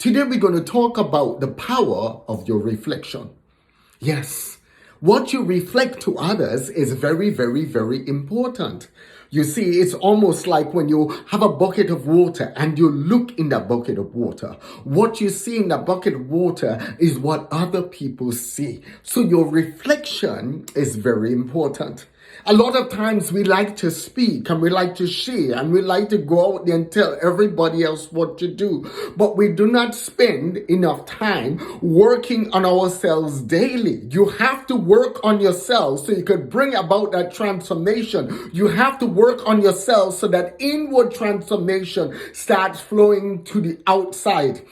Today we're going to talk about the power of your reflection. Yes, what you reflect to others is very, very, very important. You see, it's almost like when you have a bucket of water and you look in that bucket of water. What you see in that bucket of water is what other people see. So your reflection is very important. A lot of times we like to speak and we like to share and we like to go out there and tell everybody else what to do. But we do not spend enough time working on ourselves daily. You have to work on yourself so you could bring about that transformation. You have to work on yourself so that inward transformation starts flowing to the outside.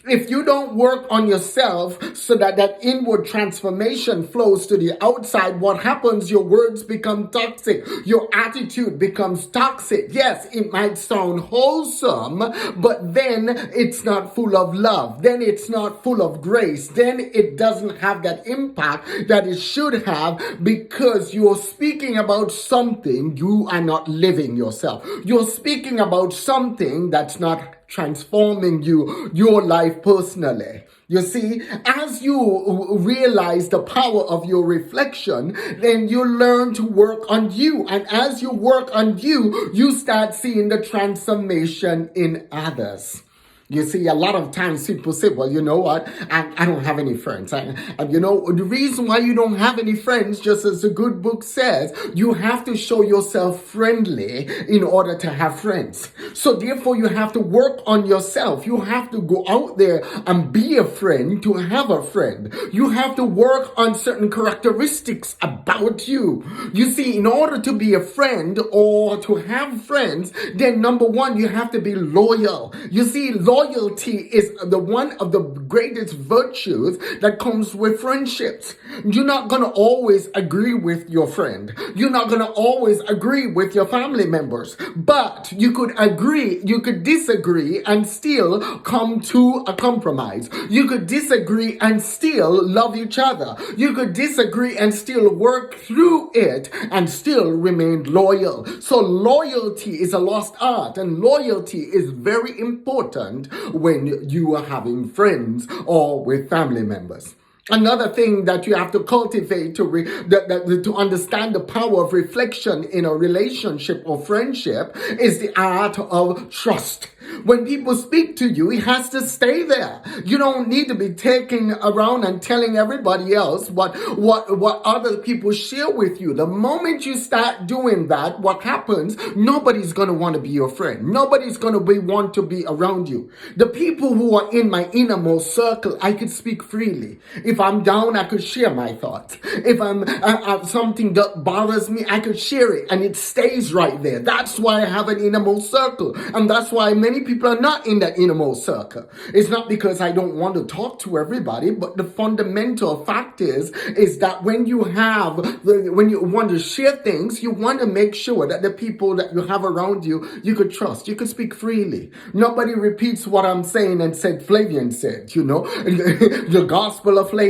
If you don't work on yourself so that that inward transformation flows to the outside, what happens? Your words become toxic. Your attitude becomes toxic. Yes, it might sound wholesome, but then it's not full of love. Then it's not full of grace. Then it doesn't have that impact that it should have because you're speaking about something you are not living yourself. You're speaking about something that's not transforming your life personally. You see, as you realize the power of your reflection, then you learn to work on you. And as you work on you, you start seeing the transformation in others. You see, a lot of times people say, well, you know what? I don't have any friends. And the reason why you don't have any friends, just as the good book says, you have to show yourself friendly in order to have friends. So therefore, you have to work on yourself. You have to go out there and be a friend to have a friend. You have to work on certain characteristics about you. You see, in order to be a friend or to have friends, then number one, you have to be loyal. You see, loyalty is the one of the greatest virtues that comes with friendships. You're not going to always agree with your friend. You're not going to always agree with your family members. But you could agree, you could disagree and still come to a compromise. You could disagree and still love each other. You could disagree and still work through it and still remain loyal. So loyalty is a lost art, and loyalty is very important when you are having friends or with family members. Another thing that you have to cultivate to understand the power of reflection in a relationship or friendship is the art of trust. When people speak to you, it has to stay there. You don't need to be taking around and telling everybody else what other people share with you. The moment you start doing that, what happens? Nobody's going to want to be your friend. Nobody's going to want to be around you. The people who are in my innermost circle, I could speak freely. If I'm down, I could share my thoughts. If I'm something that bothers me, I could share it, and it stays right there. That's why I have an innermost circle, and that's why many people are not in that innermost circle. It's not because I don't want to talk to everybody, but the fundamental fact is that when you want to share things, you want to make sure that the people that you have around you, you could trust. You could speak freely. Nobody repeats what I'm saying and said Flavian said, the gospel of Flavian.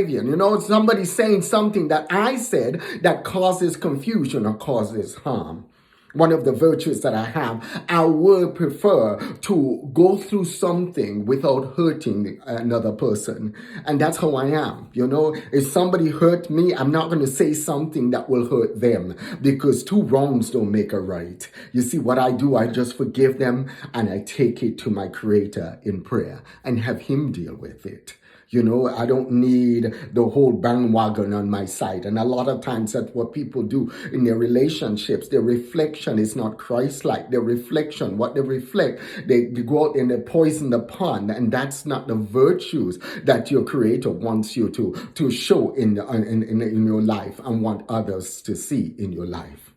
Somebody saying something that I said that causes confusion or causes harm. One of the virtues that I have, I would prefer to go through something without hurting another person. And that's how I am. If somebody hurt me, I'm not going to say something that will hurt them, because two wrongs don't make a right. You see, what I do, I just forgive them and I take it to my Creator in prayer and have Him deal with it. I don't need the whole bandwagon on my side. And a lot of times that's what people do in their relationships. Their reflection is not Christ-like. Their reflection, what they reflect, they go out and they poison the pond. And that's not the virtues that your Creator wants you to show in your life and want others to see in your life.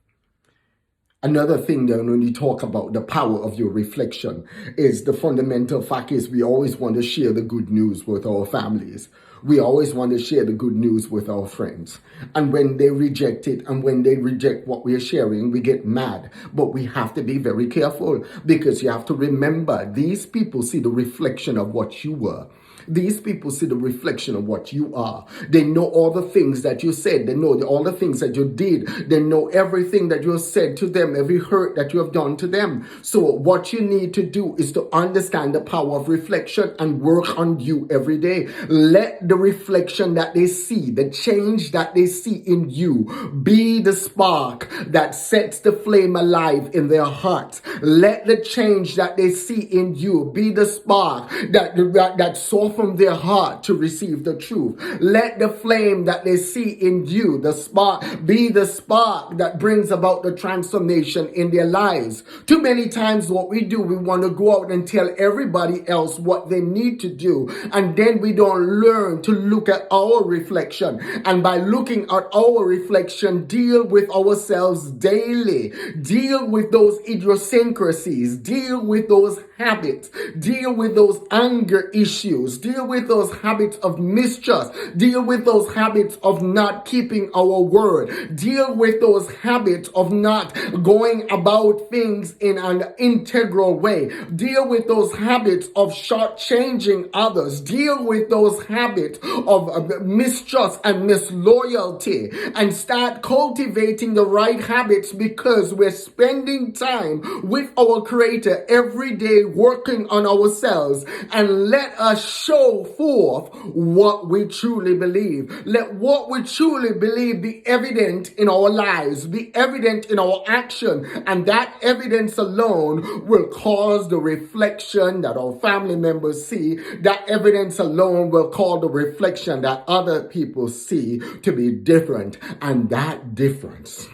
Another thing that when you talk about the power of your reflection is the fundamental fact is we always want to share the good news with our families. We always want to share the good news with our friends. And when they reject it and when they reject what we are sharing, we get mad. But we have to be very careful because you have to remember these people see the reflection of what you were. These people see the reflection of what you are. They know all the things that you said. They know all the things that you did. They know everything that you have said to them, every hurt that you have done to them. So what you need to do is to understand the power of reflection and work on you every day. Let the reflection that they see, the change that they see in you, be the spark that sets the flame alive in their hearts. Let the change that they see in you be the spark that softens from their heart to receive the truth. Let the flame that they see in you, the spark, be the spark that brings about the transformation in their lives. Too many times what we do, we want to go out and tell everybody else what they need to do. And then we don't learn to look at our reflection. And by looking at our reflection, deal with ourselves daily. Deal with those idiosyncrasies. Deal with those habits. Deal with those anger issues. Deal with those habits of mistrust. Deal with those habits of not keeping our word. Deal with those habits of not going about things in an integral way. Deal with those habits of shortchanging others. Deal with those habits of mistrust and misloyalty and start cultivating the right habits because we're spending time with our Creator every day working on ourselves. And let us show forth what we truly believe. Let what we truly believe be evident in our lives, be evident in our action, and that evidence alone will cause the reflection that our family members see. That evidence alone will cause the reflection that other people see to be different, and that difference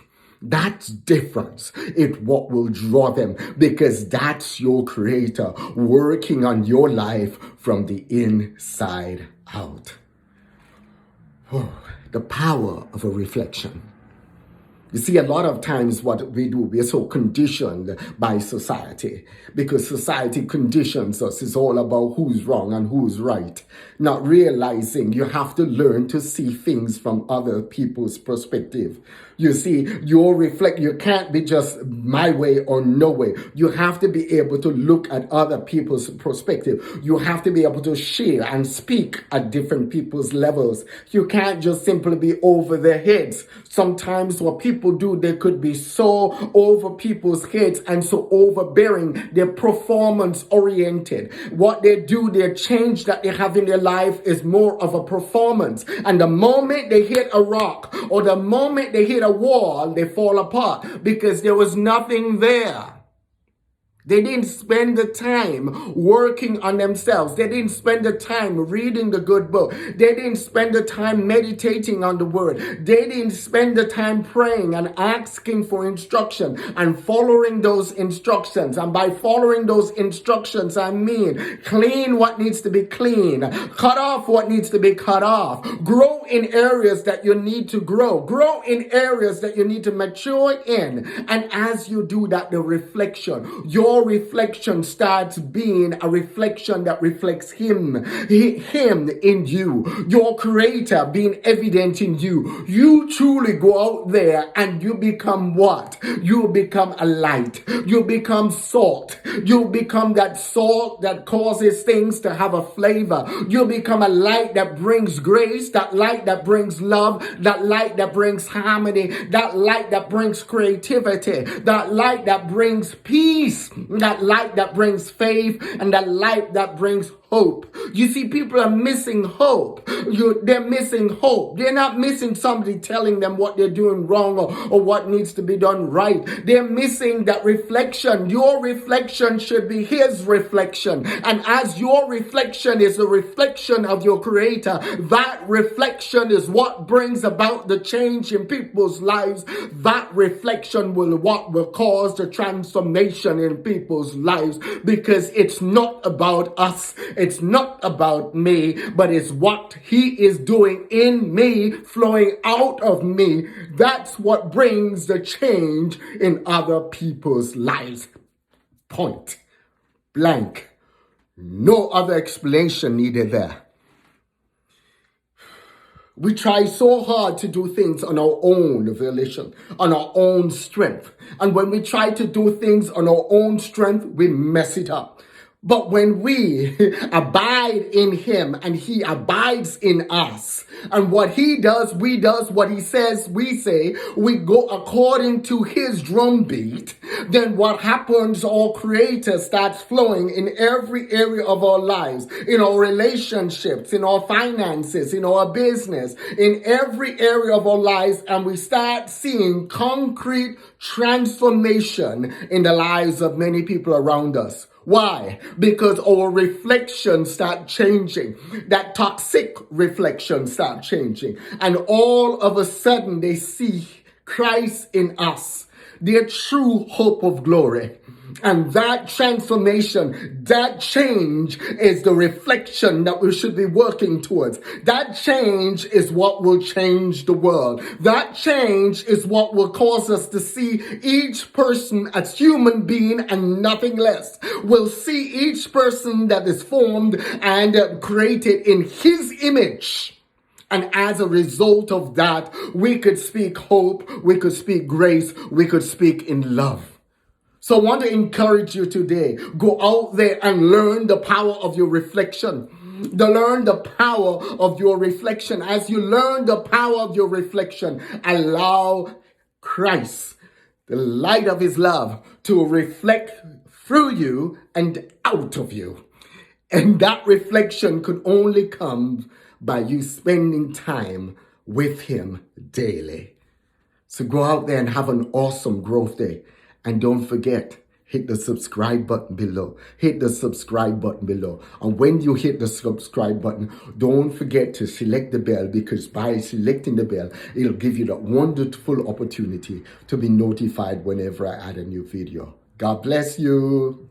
is what will draw them because that's your Creator working on your life from the inside out. Oh, the power of a reflection. You see, a lot of times what we do, we are so conditioned by society because society conditions us. It's all about who's wrong and who's right. Not realizing you have to learn to see things from other people's perspective. You see, you can't be just my way or no way. You have to be able to look at other people's perspective. You have to be able to share and speak at different people's levels. You can't just simply be over their heads. Sometimes what people do, they could be so over people's heads and so overbearing. They're performance oriented. What they do, their change that they have in their life is more of a performance. And the moment they hit a rock or the moment they hit a wall, they fall apart because there was nothing there. They didn't spend the time working on themselves. They didn't spend the time reading the good book. They didn't spend the time meditating on the word. They didn't spend the time praying and asking for instruction and following those instructions. And by following those instructions, I mean clean what needs to be clean, cut off what needs to be cut off, grow in areas that you need to grow in areas that you need to mature in. And as you do that, the reflection, your reflection starts being a reflection that reflects him in you, your Creator being evident in you. You truly go out there and you become what? You become a light. You become salt. You become that salt that causes things to have a flavor. You become a light that brings grace, that light that brings love, that light that brings harmony, that light that brings creativity, that light that brings peace, that light that brings faith, and that light that brings hope. You see, people are missing hope. They're missing hope. They're not missing somebody telling them what they're doing wrong or what needs to be done right. They're missing that reflection. Your reflection should be his reflection. And as your reflection is a reflection of your Creator, that reflection is what brings about the change in people's lives. That reflection will cause the transformation in people's lives, because it's not about us. It's not about me, but it's what he is doing in me, flowing out of me. That's what brings the change in other people's lives. Point blank. No other explanation needed there. We try so hard to do things on our own volition, on our own strength. And when we try to do things on our own strength, we mess it up. But when we abide in him and he abides in us, and what he does, we does, what he says, we say, we go according to his drumbeat, then what happens, our creator starts flowing in every area of our lives, in our relationships, in our finances, in our business, in every area of our lives, and we start seeing concrete transformation in the lives of many people around us. Why? Because our reflections start changing. That toxic reflection start changing. And all of a sudden they see Christ in us, their true hope of glory. And that transformation, that change is the reflection that we should be working towards. That change is what will change the world. That change is what will cause us to see each person as human being and nothing less. We'll see each person that is formed and created in his image. And as a result of that, we could speak hope, we could speak grace, we could speak in love. So I want to encourage you today, go out there and learn the power of your reflection. Learn the power of your reflection. As you learn the power of your reflection, allow Christ, the light of his love, to reflect through you and out of you. And that reflection could only come by you spending time with him daily. So go out there and have an awesome growth day. And don't forget, hit the subscribe button below. Hit the subscribe button below. And when you hit the subscribe button, don't forget to select the bell, because by selecting the bell, it'll give you that wonderful opportunity to be notified whenever I add a new video. God bless you.